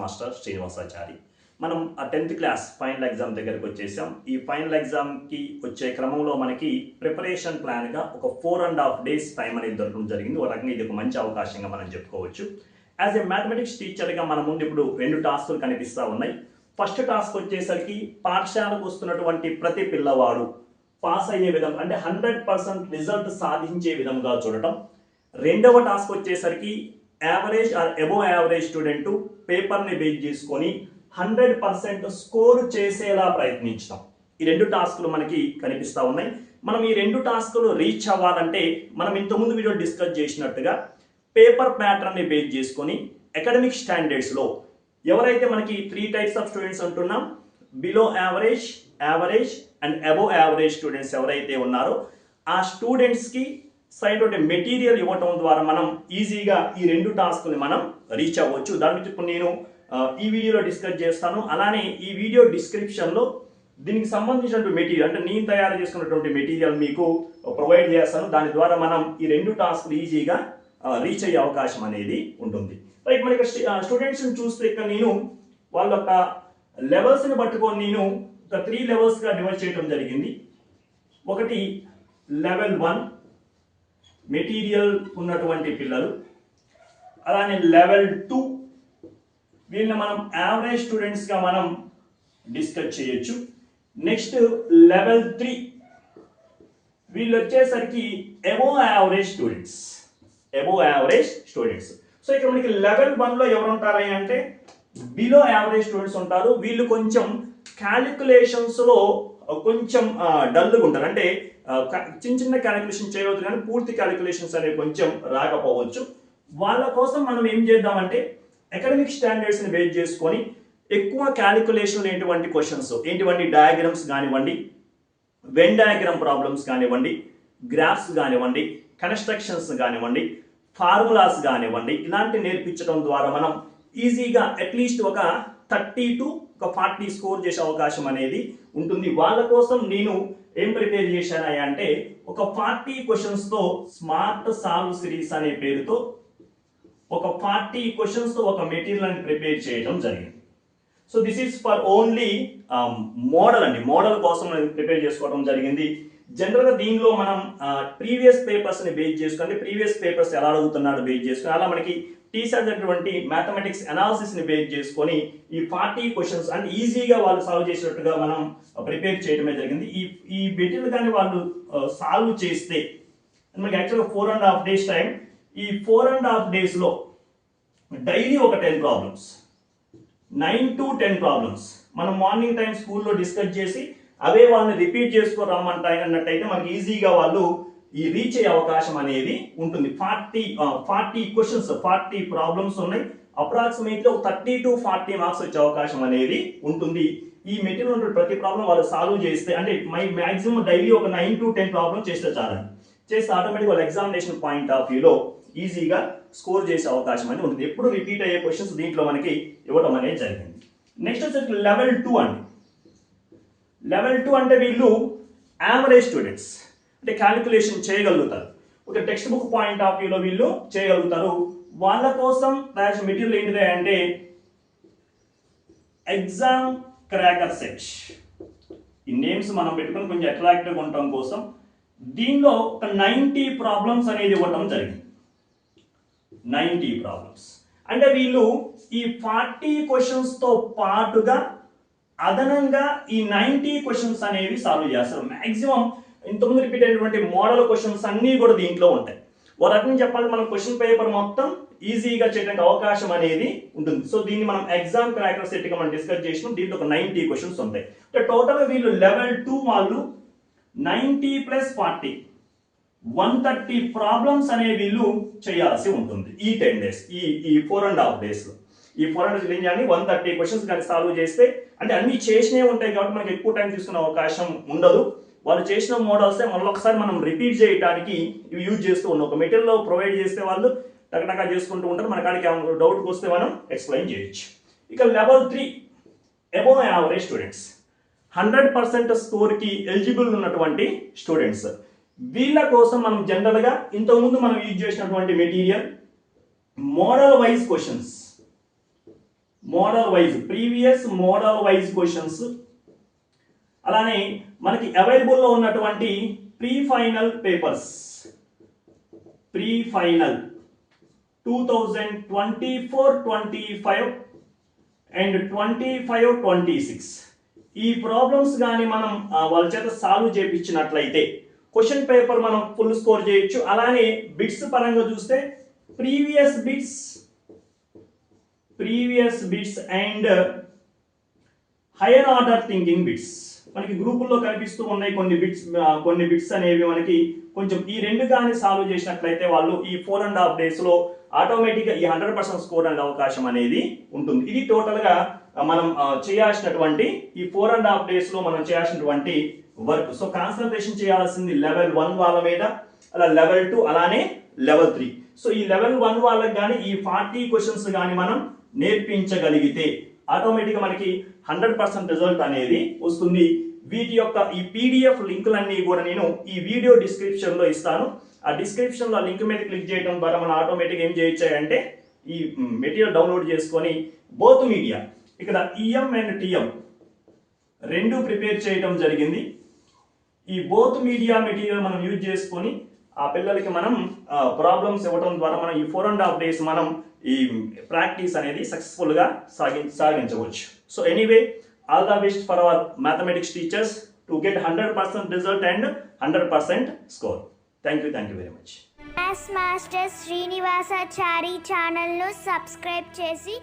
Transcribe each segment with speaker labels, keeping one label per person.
Speaker 1: Master Srinivasachari. మనం 10th class final exam దగ్గరికి వచ్చేసాం. ఈ ఫైనల్ ఎగ్జామ్కి వచ్చే క్రమంలో మనకి ప్రిపరేషన్ ప్లాన్గా ఒక 4.5 days టైం అనేది దొరకడం జరిగింది. ఒక రకంగా ఇది ఒక మంచి అవకాశంగా మనం చెప్పుకోవచ్చు. యాజ్ ఏ మ్యాథమెటిక్స్ టీచర్గా మన ముందు ఇప్పుడు 2 టాస్కులు కనిపిస్తూ ఉన్నాయి. ఫస్ట్ టాస్క్ వచ్చేసరికి పాఠశాలకు వస్తున్నటువంటి ప్రతి పిల్లవాడు పాస్ అయ్యే విధంగా అంటే 100% రిజల్ట్ సాధించే విధంగా చూడటం. రెండవ టాస్క్ వచ్చేసరికి average are above average student పేపర్ని బేస్ చేసుకొని 100% స్కోర్ చేసేలా ప్రయత్నించడం. ఈ 2 టాస్కులు మనకి కనిపిస్తూ ఉన్నాయి. మనం ఈ 2 టాస్కులు రీచ్ అవ్వాలంటే మనం ఇంతకుముందు వీడియో డిస్కస్ చేసినట్టుగా పేపర్ ప్యాటర్న్ని బేస్ చేసుకొని అకాడమిక్ స్టాండర్డ్స్లో ఎవరైతే మనకి 3 types ఆఫ్ స్టూడెంట్స్ అంటున్నాం, below average, average and above average students ఎవరైతే ఉన్నారో ఆ స్టూడెంట్స్కి సైడ్ ఒకటి మెటీరియల్ ఇవ్వటం ద్వారా మనం ఈజీగా ఈ 2 టాస్క్ని మనం రీచ్ అవ్వచ్చు. దాని గురించి ఇప్పుడు నేను ఈ వీడియోలో డిస్కస్ చేస్తాను. అలానే ఈ వీడియో డిస్క్రిప్షన్లో దీనికి సంబంధించినటువంటి మెటీరియల్ అంటే నేను తయారు చేసుకున్నటువంటి మెటీరియల్ మీకు ప్రొవైడ్ చేస్తాను. దాని ద్వారా మనం ఈ 2 టాస్క్లు ఈజీగా రీచ్ అయ్యే అవకాశం అనేది ఉంటుంది. రైట్, మనకి స్టూడెంట్స్ని చూస్తే ఇక్కడ నేను వాళ్ళ యొక్క లెవెల్స్ని పట్టుకొని నేను ఒక 3 లెవెల్స్గా డివైడ్ చేయడం జరిగింది. ఒకటి లెవెల్ 1 మెటీరియల్ ఉన్నటువంటి పిల్లలు, అలానే లెవెల్ 2 వీళ్ళని మనం యావరేజ్ స్టూడెంట్స్గా మనం డిస్కస్ చేయొచ్చు. నెక్స్ట్ లెవెల్ 3 వీళ్ళు వచ్చేసరికి above average students, above average students. So ఇక్కడ మనకి లెవెల్ 1లో ఎవరు ఉంటారు అంటే బిలో యావరేజ్ స్టూడెంట్స్ ఉంటారు. వీళ్ళు కొంచెం క్యాలిక్యులేషన్స్లో కొంచెం డల్గా ఉంటారు. అంటే చిన్న చిన్న క్యాలిక్యులేషన్ చేయవచ్చు కానీ పూర్తి క్యాలిక్యులేషన్స్ అనేవి కొంచెం రాకపోవచ్చు. వాళ్ళ కోసం మనం ఏం చేద్దామంటే అకాడమిక్ స్టాండర్డ్స్ని బేస్ చేసుకొని ఎక్కువ క్యాలిక్యులేషన్ ఏంటివంటి క్వశ్చన్స్ ఏంటివంటి డయాగ్రామ్స్ కానివ్వండి, వెన్ డయాగ్రామ్ ప్రాబ్లమ్స్ కానివ్వండి, గ్రాఫ్స్ కానివ్వండి, కన్స్ట్రక్షన్స్ కానివ్వండి, ఫార్ములాస్ కానివ్వండి, ఇలాంటి నేర్పించడం ద్వారా మనం ఈజీగా అట్లీస్ట్ ఒక 30 to 40 స్కోర్ చేసే అవకాశం అనేది ఉంటుంది. వాళ్ళ కోసం నేను ఏం ప్రిపేర్ చేశాను అంటే ఒక 40 క్వశ్చన్స్తో స్మార్ట్ సాల్వ్ సిరీస్ అనే పేరుతో ఒక 40 క్వశ్చన్స్తో ఒక మెటీరియల్ అని ప్రిపేర్ చేయడం జరిగింది. So this is for only model అండి, మోడల్ కోసం ప్రిపేర్ చేసుకోవడం జరిగింది. జనరల్గా దీనిలో మనం ప్రీవియస్ పేపర్స్ని బేస్ చేసుకొని ప్రీవియస్ పేపర్స్ ఎలా అడుగుతున్నాడు బేస్ చేసుకొని అలా మనకి టీచర్ అటువంటి మ్యాథమెటిక్స్ అనాలిసిస్ని బేస్ చేసుకొని ఈ 40 క్వశ్చన్స్ అంటే ఈజీగా వాళ్ళు సాల్వ్ చేసినట్టుగా మనం ప్రిపేర్ చేయడమే జరిగింది. ఈ మెటీరియల్ కానీ వాళ్ళు సాల్వ్ చేస్తే మనకి యాక్చువల్గా 4.5 days టైం. ఈ 4.5 daysలో డైలీ ఒక 10 ప్రాబ్లమ్స్, 9 to 10 ప్రాబ్లమ్స్ మనం మార్నింగ్ టైం స్కూల్లో డిస్కస్ చేసి అవే వాళ్ళని రిపీట్ చేసుకొని రమ్మంటాయి అన్నట్టయితే మనకి ఈజీగా వాళ్ళు ఈ రీచ్ అయ్యే అవకాశం అనేది ఉంటుంది. 40 క్వశ్చన్స్ 40 ప్రాబ్లమ్స్ ఉన్నాయి. అప్రాక్సిమేట్లీ ఒక 30 to 40 మార్క్స్ వచ్చే అవకాశం అనేది ఉంటుంది. ఈ మెటీరియల్ ఉన్న ప్రతి ప్రాబ్లం వాళ్ళు సాల్వ్ చేస్తే అంటే మ్యాక్సిమం డైలీ ఒక 9 to 10 ప్రాబ్లమ్ చేస్తే చాలండి. చేస్తే ఆటోమేటిక్ వాళ్ళ ఎగ్జామినేషన్ పాయింట్ ఆఫ్ వ్యూలో ఈజీగా స్కోర్ చేసే అవకాశం అనేది ఉంటుంది. ఎప్పుడు రిపీట్ అయ్యే క్వశ్చన్స్ దీంట్లో మనకి ఇవ్వడం అనేది జరిగింది. నెక్స్ట్ వచ్చేసి లెవెల్ 2 అండి. లెవెల్ 2 అంటే వీళ్ళు యావరేజ్ స్టూడెంట్స్ అంటే క్యాలిక్యులేషన్ చేయగలుగుతారు. ఒక టెక్స్ట్ బుక్ పాయింట్ ఆఫ్ వ్యూలో వీళ్ళు చేయగలుగుతారు. వాళ్ళ కోసం రాసిన మెటీరియల్ ఏంటిది అంటే ఎగ్జామ్ క్రాకర్ సెట్. ఈ నేమ్స్ మనం పెట్టుకుని కొంచెం అట్రాక్టివ్గా ఉండటం కోసం దీనిలో ఒక 90 ప్రాబ్లమ్స్ అనేది ఇవ్వడం జరిగింది. 90 ప్రాబ్లమ్స్ అంటే వీళ్ళు ఈ 40 క్వశ్చన్స్తో పాటుగా అదనంగా ఈ 90 క్వశ్చన్స్ అనేవి సాల్వ్ చేస్తారు. మ్యాక్సిమం ఇంతకుముందు రిపీట్ అయినటువంటి మోడల్ క్వశ్చన్స్ అన్నీ కూడా దీంట్లో ఉంటాయి. ఒక రకంగా చెప్పాలంటే మనం క్వశ్చన్ పేపర్ మొత్తం ఈజీగా చేయడానికి అవకాశం అనేది ఉంటుంది. సో దీన్ని మనం ఎగ్జామ్ క్రాకర్ సెట్గా మనం డిస్కస్ చేసినాం. దీంట్లో ఒక 90 క్వశ్చన్స్ ఉంటాయి. అంటే టోటల్గా వీళ్ళు లెవెల్ 2 వాళ్ళు 90 + 40 130 ప్రాబ్లమ్స్ అనే వీళ్ళు చేయాల్సి ఉంటుంది ఈ 10 days, ఈ 4.5 daysలో. ఈ 400 ఏం చేయాలి 130 క్వశ్చన్స్ కానీ సాల్వ్ చేస్తే అంటే అన్ని చేసినవి ఉంటాయి కాబట్టి మనకి ఎక్కువ టైం తీసుకునే అవకాశం ఉండదు. వాళ్ళు చేసిన మోడల్సే మళ్ళొకసారి మనం రిపీట్ చేయడానికి ఇవి యూజ్ చేస్తూ ఉన్నాం. ఒక మెటీరియల్ ప్రొవైడ్ చేస్తే వాళ్ళు టకటకా చేసుకుంటూ ఉంటారు. మన కాడికి డౌట్కి వస్తే మనం ఎక్స్ప్లెయిన్ చేయొచ్చు. ఇక లెవెల్ 3 అబోవ్ యావరేజ్ స్టూడెంట్స్ 100% స్కోర్కి ఎలిజిబుల్ ఉన్నటువంటి స్టూడెంట్స్. వీళ్ళ కోసం మనం జనరల్గా ఇంతకుముందు మనం యూజ్ చేసినటువంటి material model wise questions model wise, previous model wise questions, అలానే మనకి అవైలబుల్లో ఉన్నటువంటి pre final papers, pre final 2024-25 and 25-26 ఈ ప్రాబ్లమ్స్ కానీ మనం వాళ్ళ చేత సాల్వ్ చేయించినట్లయితే క్వశ్చన్ పేపర్ మనం ఫుల్ స్కోర్ చేయొచ్చు. అలానే బిట్స్ పరంగా చూస్తే previous bits and higher order thinking bits మనకి గ్రూపుల్లో కనిపిస్తూ ఉన్నాయి. కొన్ని బిట్స్ అనేవి మనకి కొంచెం ఈ రెండు కానీ సాల్వ్ చేసినట్లయితే వాళ్ళు ఈ 4.5 days లో ఆటోమేటిక్గా ఈ 100% స్కోర్ అనే అవకాశం అనేది ఉంటుంది. ఇది టోటల్గా మనం చేయాల్సినటువంటి ఈ 4.5 days లో మనం చేయాల్సినటువంటి వర్క్. సో కాన్సన్ట్రేషన్ చేయాల్సింది లెవెల్ 1 వాళ్ళ మీద, అలా లెవెల్ 2, అలానే లెవెల్ 3. సో ఈ లెవెల్ 1 వాళ్ళకి కానీ ఈ 40 క్వశ్చన్స్ కానీ మనం నేర్పించగలిగితే ఆటోమేటిక్గా మనకి 100% రిజల్ట్ అనేది వస్తుంది. వీటి యొక్క ఈ పీడిఎఫ్ లింకులన్నీ కూడా నేను ఈ వీడియో డిస్క్రిప్షన్లో ఇస్తాను. ఆ డిస్క్రిప్షన్లో లింక్ మీద క్లిక్ చేయడం ద్వారా మనం ఆటోమేటిక్గా ఏం చేయొచ్చాయంటే ఈ మెటీరియల్ డౌన్లోడ్ చేసుకొని బోత్ మీడియా ఇక్కడ ఈఎం అండ్ టిఎం రెండు ప్రిపేర్ చేయడం జరిగింది. ఈ బోత్ మీడియా మెటీరియల్ మనం యూజ్ చేసుకొని ఆ పిల్లలకి మనం ప్రాబ్లమ్స్ ఇవ్వడం ద్వారా మనం ఈ 4.5 days మనం ఈ ప్రాక్టీస్ అనేది సక్సెస్ఫుల్గా సాగించవచ్చు. So anyway, all the best for our mathematics teachers to get 100% result and 100% score. Thank you very much.
Speaker 2: Maths master Srinivasachari ఛానల్ను సబ్స్క్రైబ్ చేసి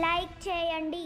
Speaker 2: లైక్ చేయండి.